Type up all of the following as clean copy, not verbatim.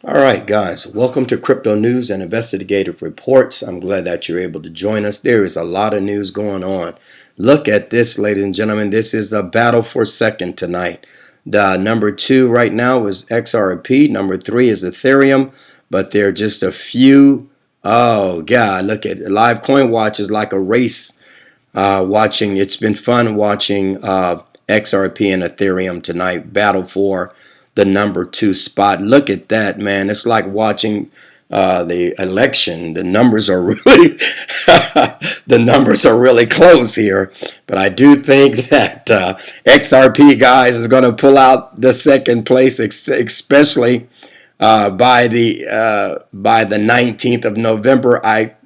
All right, guys, welcome to Crypto News and Investigative Reports. I'm glad that you're able to join us. There is a lot of news going on. Look at this, ladies and gentlemen. This is a battle for second tonight. The number 2 right now is XRP. Number 3 is Ethereum, but there are just a few. Oh, God, look at it. Live Coin Watch is like a race watching. It's been fun watching XRP and Ethereum tonight battle for the number 2 spot. Look at that, man. It's like watching the election. The numbers are really the numbers are really close here. But I do think that XRP, guys, is going to pull out the second place, especially by the 19th of November.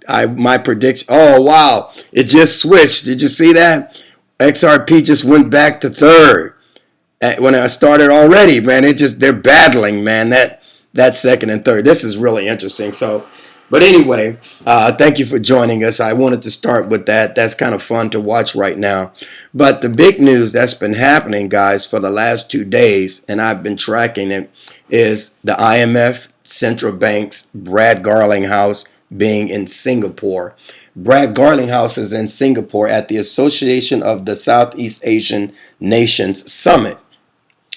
My prediction. Oh wow, it just switched. Did you see that? XRP just went back to third when I started already, man. They're battling, man. That second and third. This is really interesting. So, but anyway, thank you for joining us. I wanted to start with that. That's kind of fun to watch right now. But the big news that's been happening, guys, for the last 2 days, and I've been tracking it, is the IMF central bank's Brad Garlinghouse being in Singapore. Brad Garlinghouse is in Singapore at the Association of the Southeast Asian Nations Summit.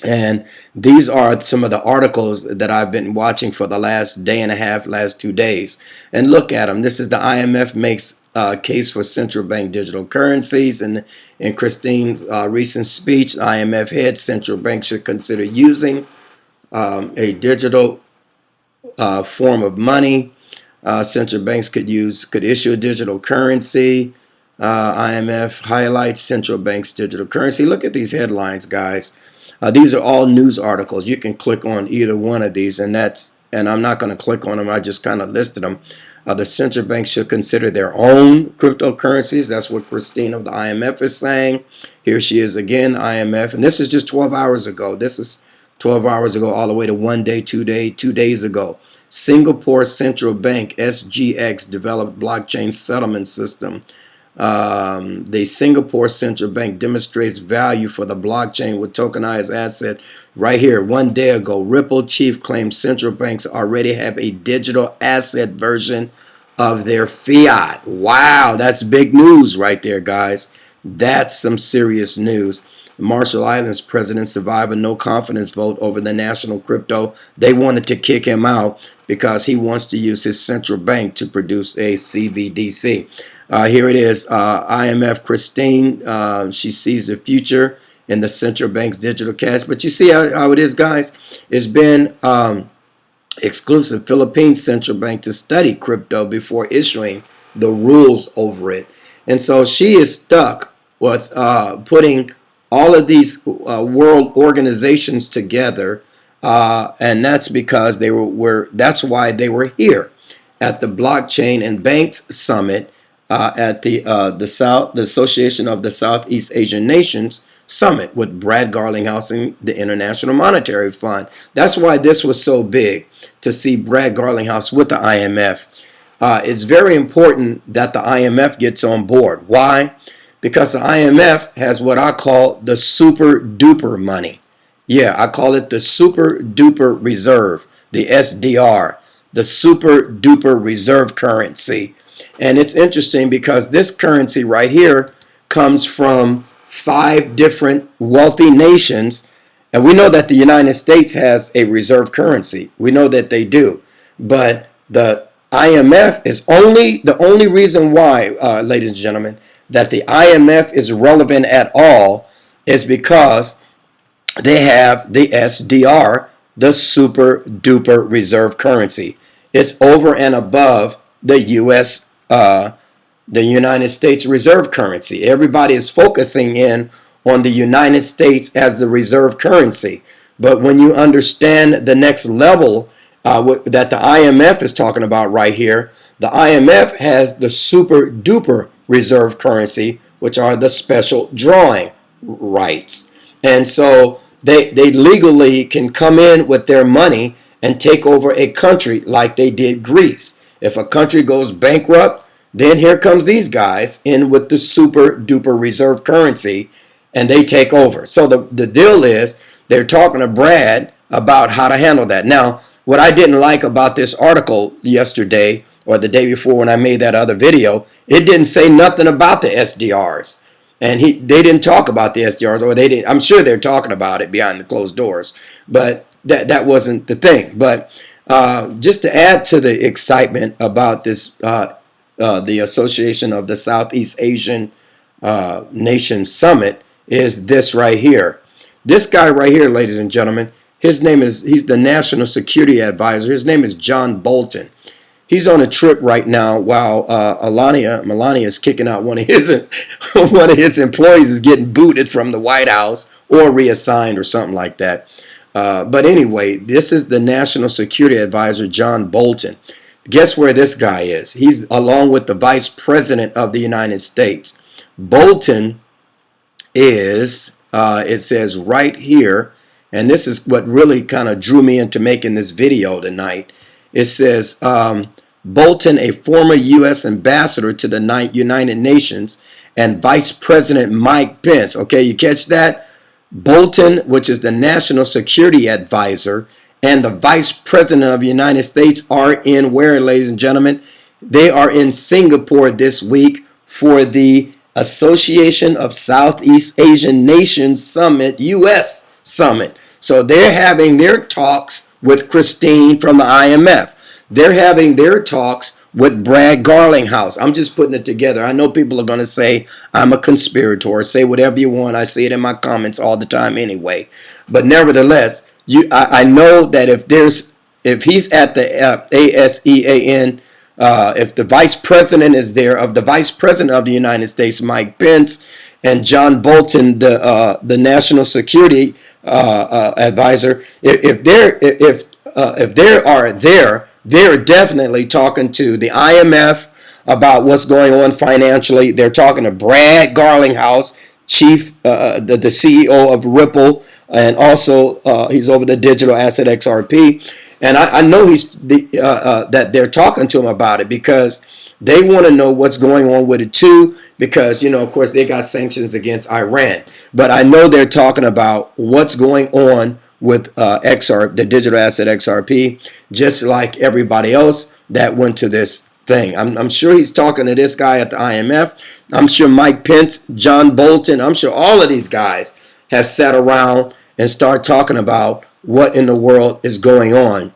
And these are some of the articles that I've been watching for the last day and a half, last 2 days. And look at them. This is the IMF makes a case for central bank digital currencies. And in Christine's recent speech, IMF head central banks should consider using a digital form of money. Central banks could issue a digital currency. IMF highlights central banks digital currency. Look at these headlines, guys. These are all news articles. You can click on either one of these, and I'm not going to click on them. I just kind of listed them. The central banks should consider their own cryptocurrencies. That's what Christine of the IMF is saying. Here she is again, IMF, and this is just 12 hours ago. This is 12 hours ago, all the way to 1 day, 2 days ago. Singapore Central Bank, SGX, developed blockchain settlement system. The Singapore Central Bank demonstrates value for the blockchain with tokenized asset. Right here, 1 day ago, Ripple chief claims central banks already have a digital asset version of their fiat. Wow, that's big news right there, guys. That's some serious news. The Marshall Islands president survived a no confidence vote over the national crypto. They wanted to kick him out because he wants to use his central bank to produce a CBDC. Here it is, IMF Christine. She sees the future in the central bank's digital cash. But you see how it is, guys? It's been exclusive Philippine central bank to study crypto before issuing the rules over it. And so she is stuck with putting all of these world organizations together, and that's because that's why they were here at the Blockchain and Banks Summit at the Association of the Southeast Asian Nations Summit with Brad Garlinghouse and the International Monetary Fund. That's why this was so big, to see Brad Garlinghouse with the IMF. It's very important that the IMF gets on board. Why? Because the IMF has what I call the super duper money. Yeah, I call it the super duper reserve, the SDR, the super duper reserve currency. And it's interesting because this currency right here comes from 5 different wealthy nations. And we know that the United States has a reserve currency. We know that they do. But the IMF is the only reason why, ladies and gentlemen, that the IMF is relevant at all is because they have the SDR, the super duper reserve currency. It's over and above the the United States reserve currency. Everybody is focusing in on the United States as the reserve currency. But when you understand the next level that the IMF is talking about right here, the IMF has the super duper reserve currency, which are the special drawing rights. And so they legally can come in with their money and take over a country like they did Greece. If a country goes bankrupt, then here comes these guys in with the super duper reserve currency and they take over. So the deal is they're talking to Brad about how to handle that. Now, what I didn't like about this article yesterday or the day before when I made that other video, it didn't say nothing about the SDRs. And they didn't talk about the SDRs, or they didn't. I'm sure they're talking about it behind the closed doors, but that wasn't the thing. But just to add to the excitement about this, the Association of the Southeast Asian Nation Summit is this right here. This guy right here, ladies and gentlemen, he's the National Security Advisor. His name is John Bolton. He's on a trip right now while Melania is kicking out one of his employees is getting booted from the White House or reassigned or something like that. But anyway, this is the National Security Advisor, John Bolton. Guess where this guy is? He's along with the Vice President of the United States. Bolton is, it says right here, and this is what really kind of drew me into making this video tonight. It says, Bolton, a former U.S. ambassador to the United Nations, and Vice President Mike Pence. Okay, you catch that? Bolton, which is the National Security Advisor, and the Vice President of the United States are in where, ladies and gentlemen? They are in Singapore this week for the Association of Southeast Asian Nations Summit, U.S. Summit. So they're having their talks with Christine from the IMF. They're having their talks with Brad Garlinghouse. I'm just putting it together. I know people are going to say I'm a conspirator. Say whatever you want. I see it in my comments all the time anyway. But nevertheless, I know that if he's at the ASEAN, if the Vice President is there, of the Vice President of the United States, Mike Pence, and John Bolton, the National Security Advisor, if they are there, they're definitely talking to the IMF about what's going on financially. They're talking to Brad Garlinghouse, the CEO of Ripple, and also he's over the digital asset XRP. And I know that they're talking to him about it because they want to know what's going on with it too, because, of course, they got sanctions against Iran. But I know they're talking about what's going on with the digital asset XRP, just like everybody else that went to this thing. I'm sure he's talking to this guy at the IMF. I'm sure Mike Pence, John Bolton, I'm sure all of these guys have sat around and start talking about what in the world is going on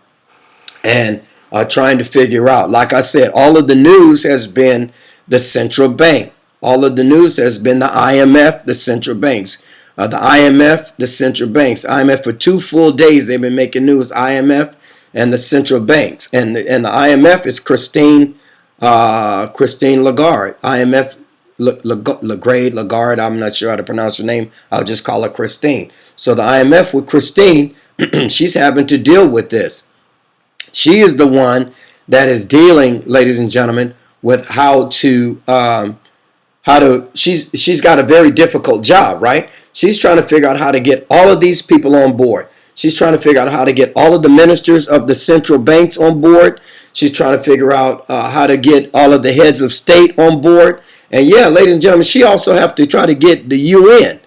and trying to figure out. Like I said, all of the news has been the central bank. All of the news has been the IMF, the central banks. The IMF, the central banks. IMF for 2 full days they've been making news. IMF and the central banks, and the IMF is Christine Lagarde. IMF Lagarde. I'm not sure how to pronounce her name. I'll just call her Christine. So the IMF with Christine, she's having to deal with this. She is the one that is dealing, ladies and gentlemen, with she's got a very difficult job, right? She's trying to figure out how to get all of these people on board. She's trying to figure out how to get all of the ministers of the central banks on board. She's trying to figure out how to get all of the heads of state on board. And yeah, ladies and gentlemen, she also have to try to get the UN,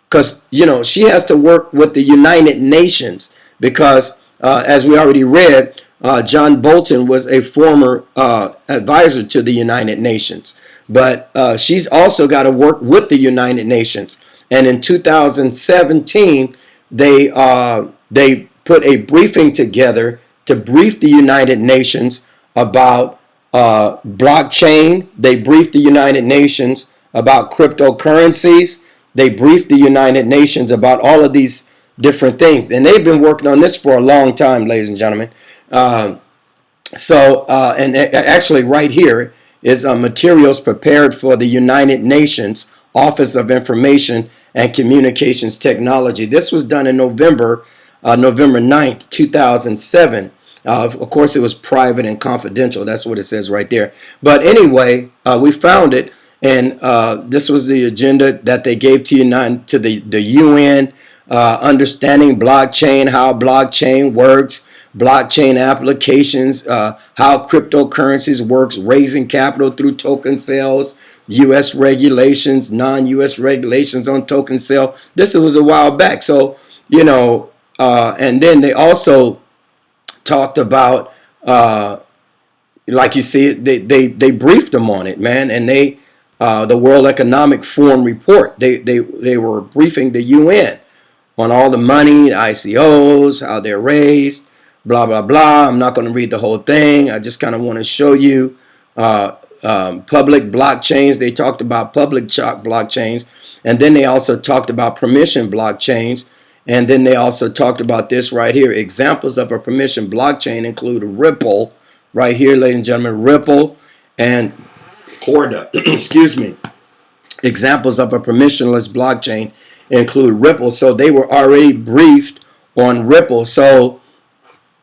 because, she has to work with the United Nations because, as we already read, John Bolton was a former advisor to the United Nations. But she's also got to work with the United Nations. And in 2017, they put a briefing together to brief the United Nations about blockchain. They briefed the United Nations about cryptocurrencies. They briefed the United Nations about all of these different things. And they've been working on this for a long time, ladies and gentlemen. And actually right here is materials prepared for the United Nations Office of Information and Communications Technology. This was done in November 9th, 2007. Of course, it was private and confidential. That's what it says right there. But anyway, we found it, and this was the agenda that they gave to the UN, understanding blockchain, how blockchain works, blockchain applications, how cryptocurrencies works, raising capital through token sales, U.S. regulations, non-U.S. regulations on token sale. This was a while back. So, and then they also talked about, like you see, they briefed them on it, man, and the World Economic Forum report. They were briefing the UN on all the money, the ICOs, how they're raised, blah blah blah. I'm not going to read the whole thing. I just kind of want to show you public blockchains. They talked about public blockchains, and then they also talked about permission blockchains. And then they also talked about this right here. Examples of a permission blockchain include Ripple, right here, ladies and gentlemen, Ripple and Corda. Excuse me. Examples of a permissionless blockchain include Ripple. So they were already briefed on Ripple. So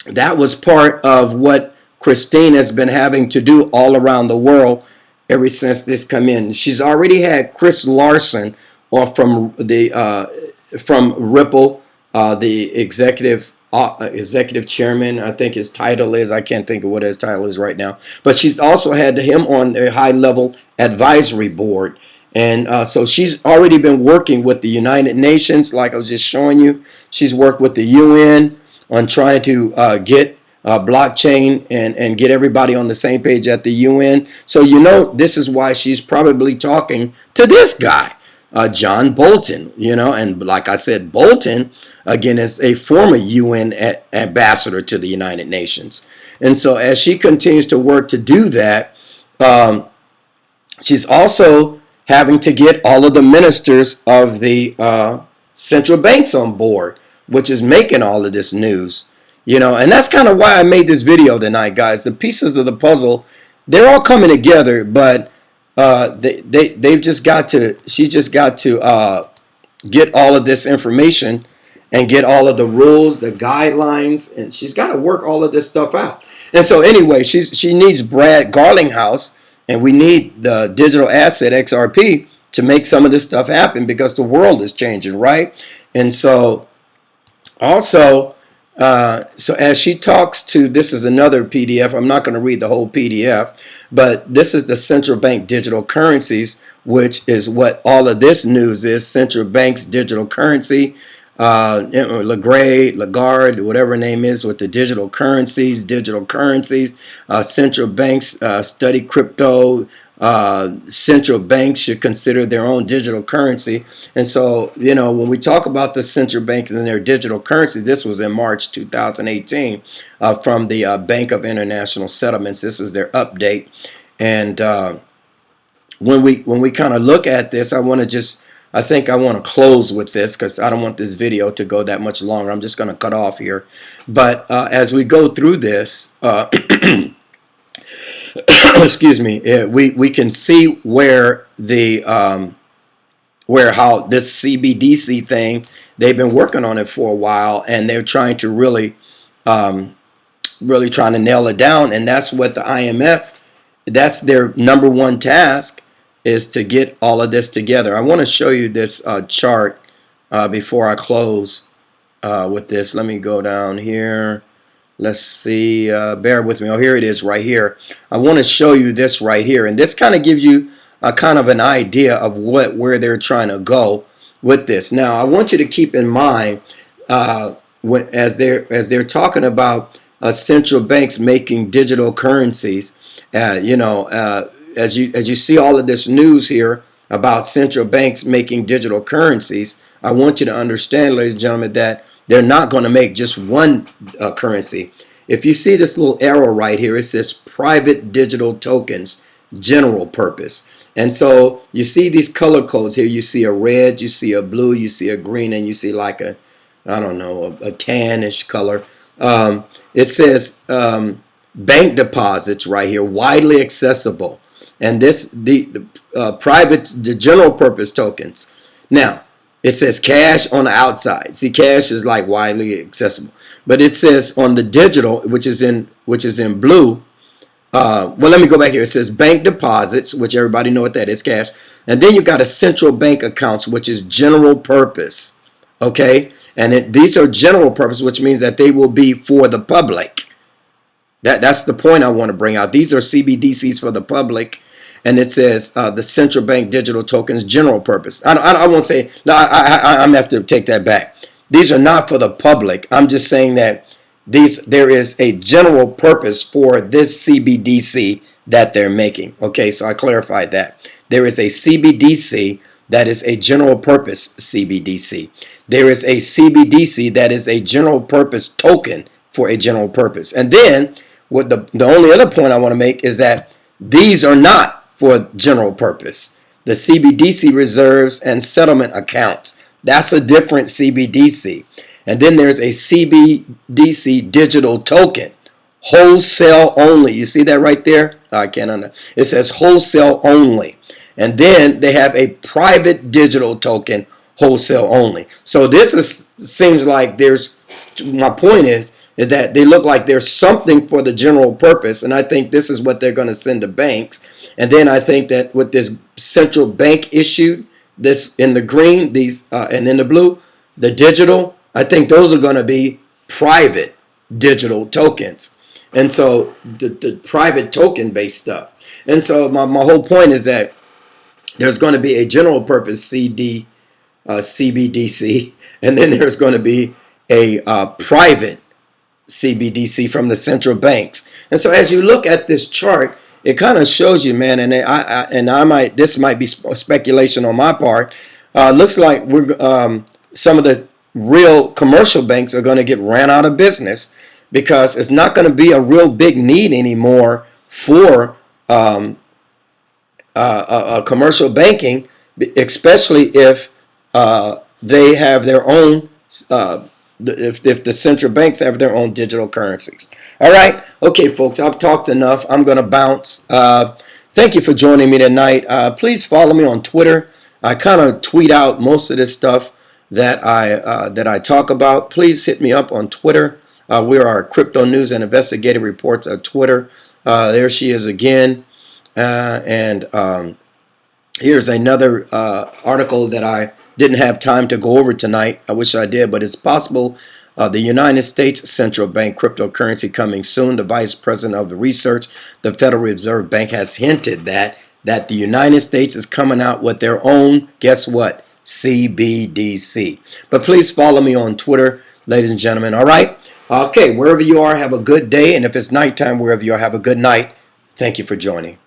that was part of what Christine has been having to do all around the world ever since this come in. She's already had Chris Larson from Ripple, the executive chairman. I think his title is, I can't think of what his title is right now, but she's also had him on a high-level advisory board. And so she's already been working with the United Nations, like I was just showing you. She's worked with the UN on trying to get blockchain and get everybody on the same page at the UN. So this is why she's probably talking to this guy, John Bolton, and like I said, Bolton, again, is a former UN ambassador to the United Nations. And so as she continues to work to do that, she's also having to get all of the ministers of the central banks on board, which is making all of this news. And that's kind of why I made this video tonight, guys. The pieces of the puzzle, they're all coming together, but she's just got to get all of this information and get all of the rules, the guidelines, and she's got to work all of this stuff out. And so anyway, she needs Brad Garlinghouse, and we need the digital asset XRP to make some of this stuff happen because the world is changing, right? And so also, so as she talks to, this is another PDF. I'm not going to read the whole PDF, but this is the central bank digital currencies, which is what all of this news is. Central banks digital currency, Lagarde, whatever her name is, with the digital currencies. Central banks study crypto. Central banks should consider their own digital currency. And so, when we talk about the central banks and their digital currency, this was in March 2018 from the Bank of International Settlements. This is their update. And when we kind of look at this, I think I want to close with this because I don't want this video to go that much longer. I'm just going to cut off here. But as we go through this, excuse me, we can see where how this CBDC thing, they've been working on it for a while, and they're trying to really trying to nail it down. And that's what the IMF, that's their number one task, is to get all of this together. I want to show you this chart before I close with this. Let me go down here. Let's see, bear with me. Oh, here it is right here. I want to show you this right here. And this kind of gives you a kind of an idea of where they're trying to go with this. Now, I want you to keep in mind as they're talking about central banks making digital currencies, as you see all of this news here about central banks making digital currencies, I want you to understand, ladies and gentlemen, that they're not going to make just one currency. If you see this little arrow right here, it says private digital tokens, general purpose. And so you see these color codes here. You see a red, you see a blue, you see a green, and you see like a tannish color. It says bank deposits right here, widely accessible. And the general purpose tokens. Now, it says cash on the outside. See, cash is like widely accessible. But it says on the digital, which is in blue. Well, let me go back here. It says bank deposits, which everybody know what that is, cash. And then you've got a central bank accounts, which is general purpose. Okay? And these are general purpose, which means that they will be for the public. That's the point I want to bring out. These are CBDCs for the public. And it says the central bank digital tokens general purpose. I won't say, no, I'm going to have to take that back. These are not for the public. I'm just saying that there is a general purpose for this CBDC that they're making. Okay, so I clarified that. There is a CBDC that is a general purpose CBDC. There is a CBDC that is a general purpose token for a general purpose. And then what the only other point I want to make is that these are not for general purpose. The CBDC reserves and settlement accounts. That's a different CBDC. And then there's a CBDC digital token, wholesale only. You see that right there? I can't understand. It says wholesale only. And then they have a private digital token, wholesale only. So this seems like my point is that they look like there's something for the general purpose. And I think this is what they're going to send to banks. And then I think that with this central bank issued, this in the green, these and in the blue, the digital, I think those are going to be private digital tokens. And so the private token based stuff. And so my whole point is that there's going to be a general purpose CBDC, and then there's going to be a private CBDC from the central banks. And so as you look at this chart, it kind of shows you, man, and this might be speculation on my part. Looks like some of the real commercial banks are going to get ran out of business because it's not going to be a real big need anymore for commercial banking, especially if they have their own, if the central banks have their own digital currencies. All right. Okay, folks, I've talked enough. I'm going to bounce. Thank you for joining me tonight. Please follow me on Twitter. I kind of tweet out most of this stuff that I talk about. Please hit me up on Twitter. We are Crypto News and Investigative Reports on Twitter. There she is again. Here's another article that I didn't have time to go over tonight. I wish I did, but it's possible the United States Central Bank cryptocurrency coming soon. The Vice President of the Research, the Federal Reserve Bank, has hinted that the United States is coming out with their own, guess what, CBDC. But please follow me on Twitter, ladies and gentlemen. All right? Okay, wherever you are, have a good day. And if it's nighttime, wherever you are, have a good night. Thank you for joining.